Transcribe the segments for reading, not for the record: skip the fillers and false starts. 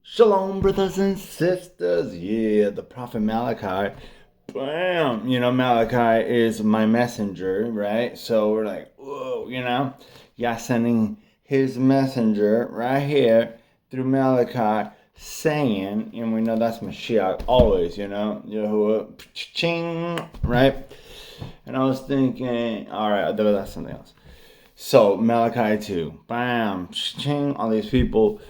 Shalom, brothers and sisters. Yeah, the prophet Malachi. Bam! Malachi is my messenger, right? So we're like, whoa, Yah sending his messenger right here through Malachi saying, and we know that's Mashiach always, Yahuwah, ching, right? And I was thinking, all right, that's something else. So Malachi 2, bam, ching, all these people,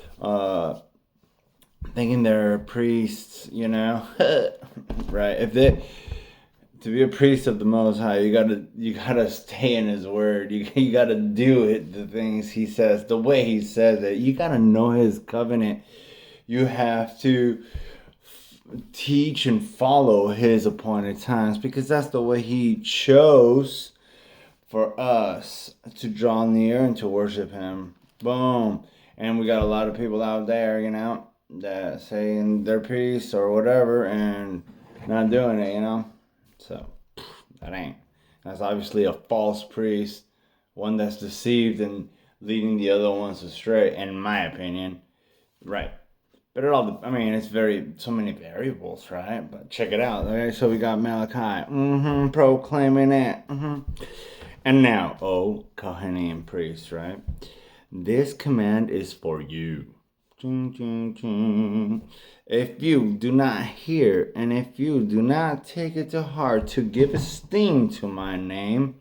thinking they're priests, right? If they to be a priest of the Most High, you gotta stay in His Word. You gotta do it, the things He says, the way He says it. You gotta know His covenant. You have to teach and follow His appointed times because that's the way He chose for us to draw near and to worship Him. Boom. And we got a lot of people out there, that saying they're priests or whatever and not doing it, So, that ain't. That's obviously a false priest, one that's deceived and leading the other ones astray, in my opinion. Right. But it's so many variables, right? But check it out. Okay, so we got Malachi, proclaiming it. And now, Kohenim priests, right? This command is for you. If you do not hear, and if you do not take it to heart to give esteem to my name,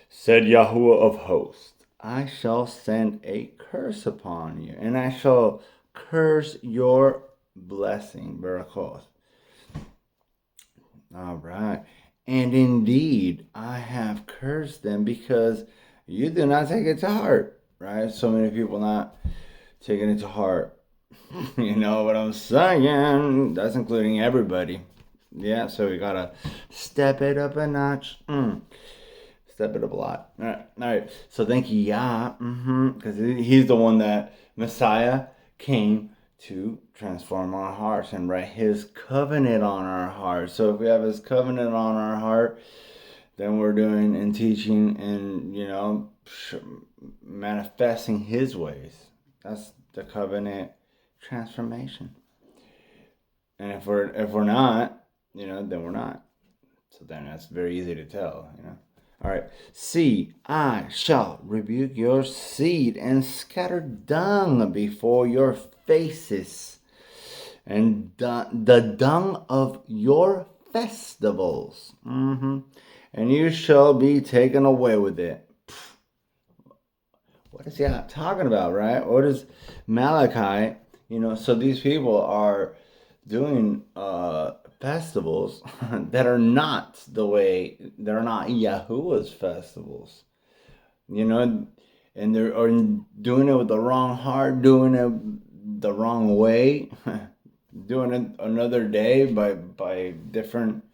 said Yahuwah of hosts, I shall send a curse upon you, and I shall curse your blessing, Barakos. All right. And indeed, I have cursed them because you do not take it to heart, right? So many people not taking it to heart. You know what I'm saying? That's including everybody. Yeah, so we gotta step it up a notch. Step it up a lot. All right. So thank you, Yah, because He's the one that Messiah came to transform our hearts and write His covenant on our hearts. So if we have His covenant on our heart, then we're doing and teaching and manifesting His ways. That's the covenant transformation. And if we're not, then we're not. So then that's very easy to tell, All right. See, I shall rebuke your seed and scatter dung before your faces, and the dung of your festivals. And you shall be taken away with it. What is he talking about, right? What is Malachi? So these people are doing festivals that are not they're not Yahuwah's festivals, and they're doing it with the wrong heart, doing it the wrong way, doing it another day by different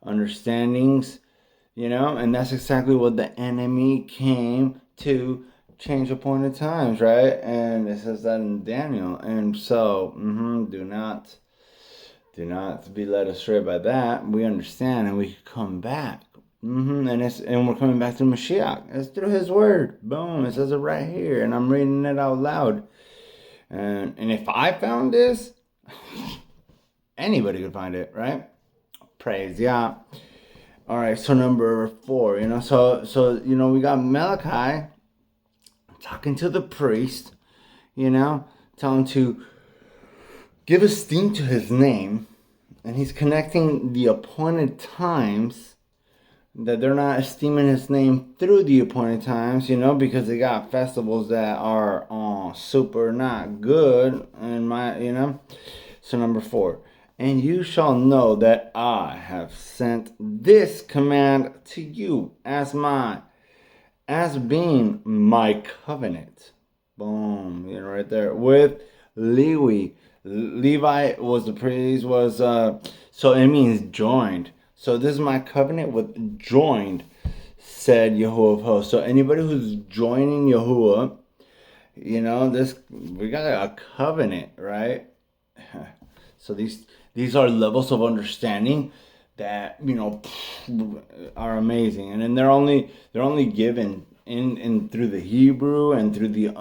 understandings, and that's exactly what the enemy came to change appointed times, right? And it says that in Daniel. And so, do not be led astray by that. We understand, and we can come back. And we're coming back to Mashiach. It's through His Word. Boom! It says it right here, and I'm reading it out loud. And if I found this, anybody could find it, right? Praise Yah. All right. So number 4, so we got Malachi talking to the priest, telling him to give esteem to his name, and he's connecting the appointed times, that they're not esteeming his name through the appointed times, because they got festivals that are super not good, So number 4, and you shall know that I have sent this command to you as being my covenant. Boom, right there with Levi. Levi was the priest, so it means joined. So this is my covenant with joined, said Yahuwah of hosts. So anybody who's joining Yahuwah, we got a covenant, right? So these are levels of understanding that are amazing, and then they're only given in through the Hebrew and through the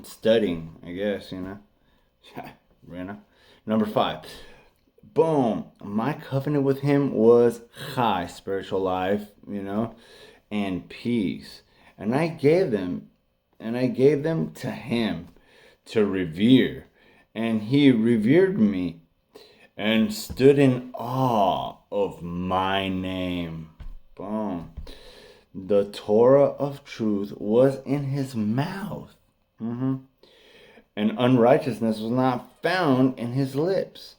studying, I guess. You know? Number 5. Boom. My covenant with him was high spiritual life, and peace. And I gave them to him to revere. And he revered me and stood in awe of my name. Boom. The Torah of truth was in his mouth. And unrighteousness was not found in his lips.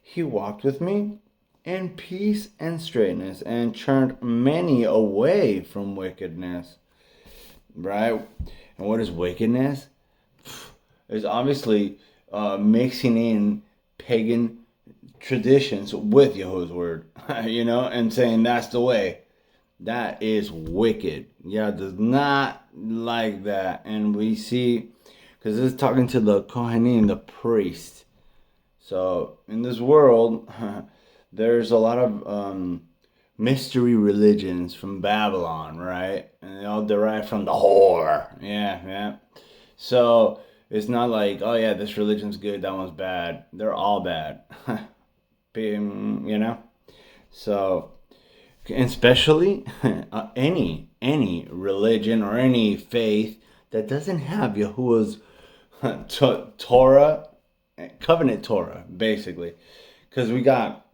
He walked with me in peace and straightness and turned many away from wickedness. Right? And what is wickedness? It's obviously mixing in pagan traditions with Yahuwah's word, and saying that's the way. That is wicked. Yah does not like that. And we see, because this is talking to the Kohenim, the priest. So in this world, there's a lot of mystery religions from Babylon, right? And they all derive from the whore. Yeah. So it's not like, oh yeah, this religion's good, that one's bad. They're all bad. So, and especially any religion or any faith that doesn't have Yahuwah's Torah, covenant Torah, basically. Because we got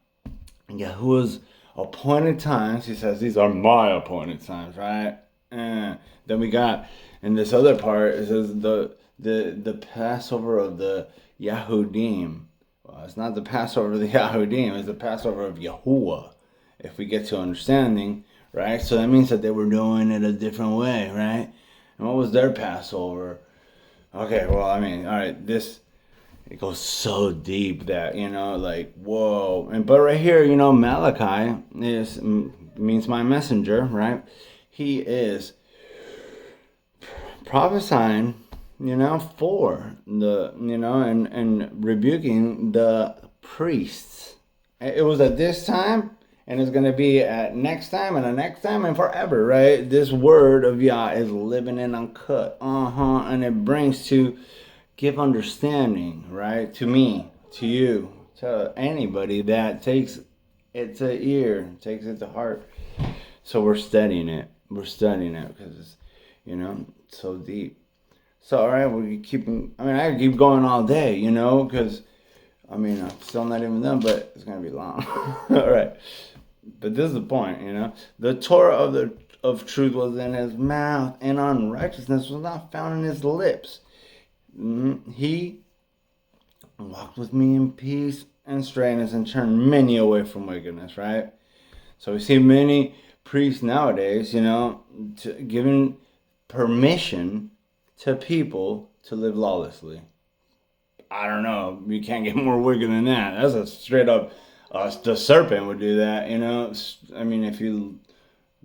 Yahuwah's appointed times. He says, these are my appointed times, right? And then we got, in this other part, it says the Passover of the Yahudim. Well, it's not the Passover of the Yahudim, it's the Passover of Yahuwah, if we get to understanding, right? So that means that they were doing it a different way, right? And what was their Passover? Okay, well, all right, it goes so deep that, like, whoa. But right here, Malachi means my messenger, right? He is prophesying, for the, and rebuking the priests. It was at this time, and it's going to be at next time, and the next time, and forever, right? This word of Yah is living and uncut. And it brings to give understanding, right? To me, to you, to anybody that takes it to ear, takes it to heart. So we're studying it. Because it's, so deep. So, all right, I could keep going all day, because, I'm still not even done, but it's going to be long. All right. But this is the point, The Torah of truth was in his mouth, and unrighteousness was not found in his lips. He walked with me in peace and straightness and turned many away from wickedness, right? So we see many priests nowadays, giving permission to people to live lawlessly. I don't know. You can't get more wicked than that. That's a straight up, the serpent would do that, If you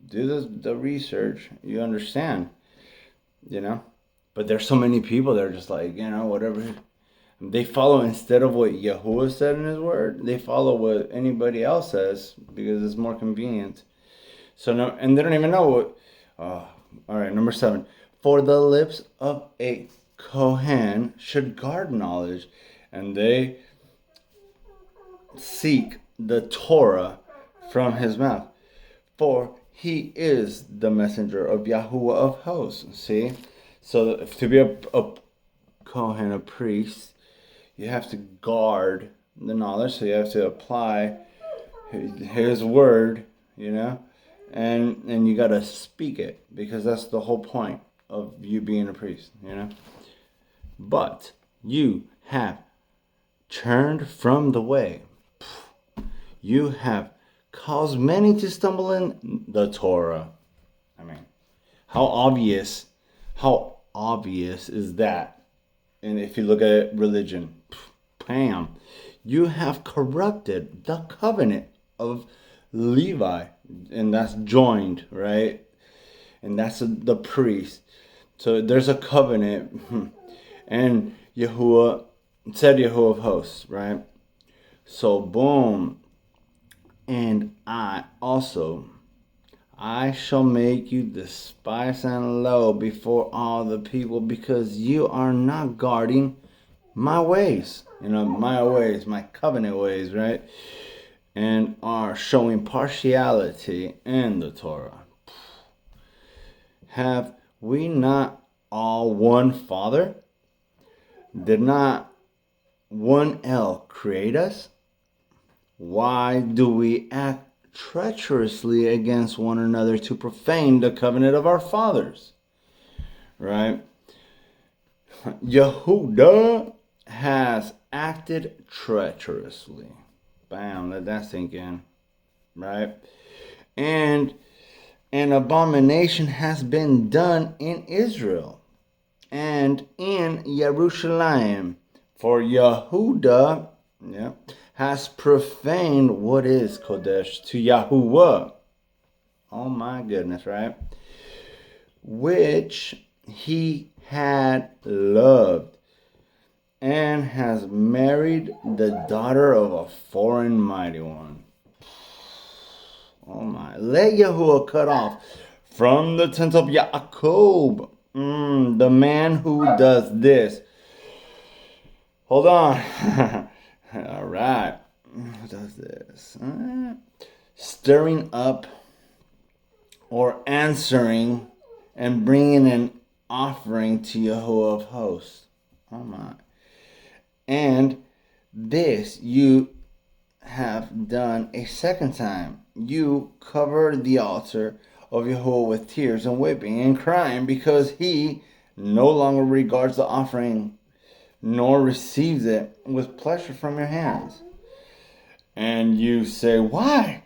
do the research, you understand, But there's so many people that are just like, whatever. They follow, instead of what Yahuwah said in his word, they follow what anybody else says because it's more convenient. So no, and they don't even know what. All right, number 7. For the lips of a Kohen should guard knowledge, and they seek the Torah from his mouth. For he is the messenger of Yahuwah of hosts. See? So to be a Kohen, a priest, you have to guard the knowledge. So you have to apply his word, and you got to speak it, because that's the whole point of you being a priest, But you have turned from the way. You have caused many to stumble in the Torah. How obvious is that? And if you look at religion, bam, you have corrupted the covenant of Levi, and that's joined, right? And that's the priest. So there's a covenant, and Yahuwah said, Yahuwah of hosts, right? So boom, and I shall make you despised and low before all the people, because you are not guarding my ways, my covenant ways, right? And are showing partiality in the Torah. Have we not all one Father? Did not one El create us? Why do we act treacherously against one another to profane the covenant of our fathers? Right? Yehudah has acted treacherously. Bam, let that sink in. Right? And an abomination has been done in Israel and in Jerusalem. For Yehudah has profaned what is Kodesh to Yahuwah. Oh my goodness, right? Which he had loved, and has married the daughter of a foreign mighty one. Oh my. Let Yahuwah cut off from the tent of Yaakov the man who does this. Hold on. All right. Who does this? Stirring up or answering and bringing an offering to Yahuwah of hosts. Oh my. And this you have done a second time. You covered the altar of Yahuwah with tears and weeping and crying, because he no longer regards the offering nor receives it with pleasure from your hands. And you say, why?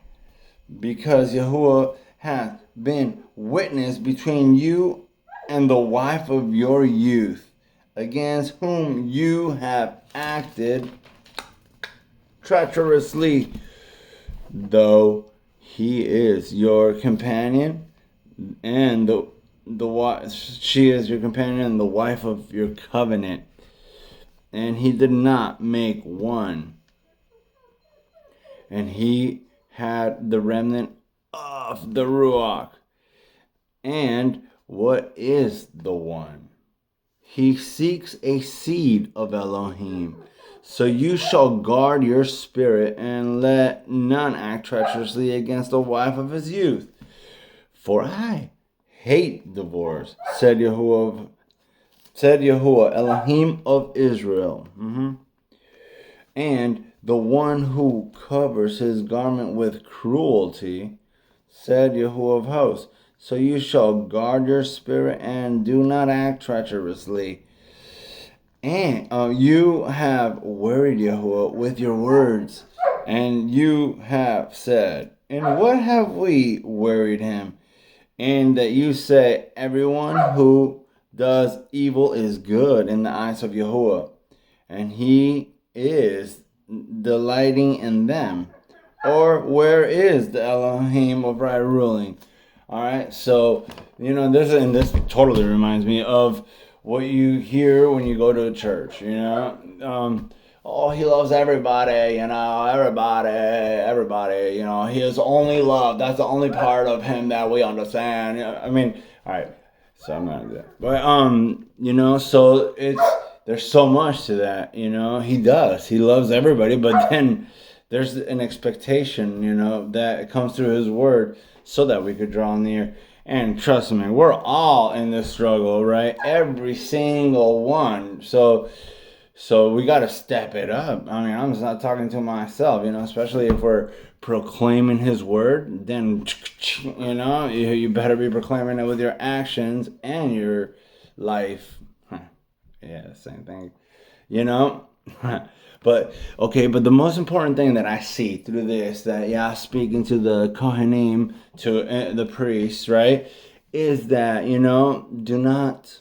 Because Yahuwah hath been witness between you and the wife of your youth, against whom you have acted treacherously, though he is your companion, and she is your companion and the wife of your covenant. And he did not make one, and he had the remnant of the Ruach. And what is the one? He seeks a seed of Elohim. So you shall guard your spirit, and let none act treacherously against the wife of his youth. For I hate divorce, said Yahuwah, Elohim of Israel. And the one who covers his garment with cruelty, said Yahuwah of hosts. So you shall guard your spirit, and do not act treacherously. And you have worried Yahuwah with your words, and you have said, and what have we worried him? And that you say, everyone who does evil is good in the eyes of Yahuwah, and he is delighting in them. Or where is the Elohim of right ruling? All right, so this totally reminds me of what you hear when you go to a church. He loves everybody. Everybody. He is only love. That's the only part of him that we understand. I mean, all right. So I'm not that, but so there's so much to that. He loves everybody, but then there's an expectation, that comes through his word, so that we could draw near. And trust me, we're all in this struggle, right? Every single one. So we got to step it up. I mean, I'm just not talking to myself, especially if we're proclaiming his word, then, you better be proclaiming it with your actions and your life. Yeah, same thing, But the most important thing that I see through this, that speaking to the Kohenim, to the priests, right, is that, do not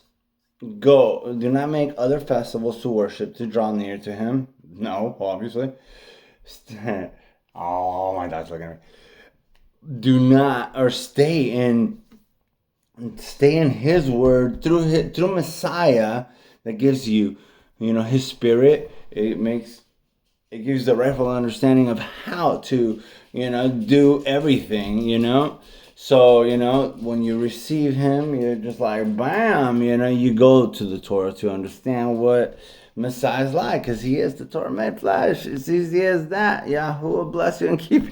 make other festivals to worship, to draw near to him. No, obviously. Oh, my dad's looking at me. Do not, or stay in his word through Messiah, that gives you, his spirit. It gives the rightful understanding of how to, do everything, So, when you receive him, you're just like, bam, you go to the Torah to understand what Messiah's lie, because he is the Torah made flesh. It's easy as that. Yahuwah bless you and keep you.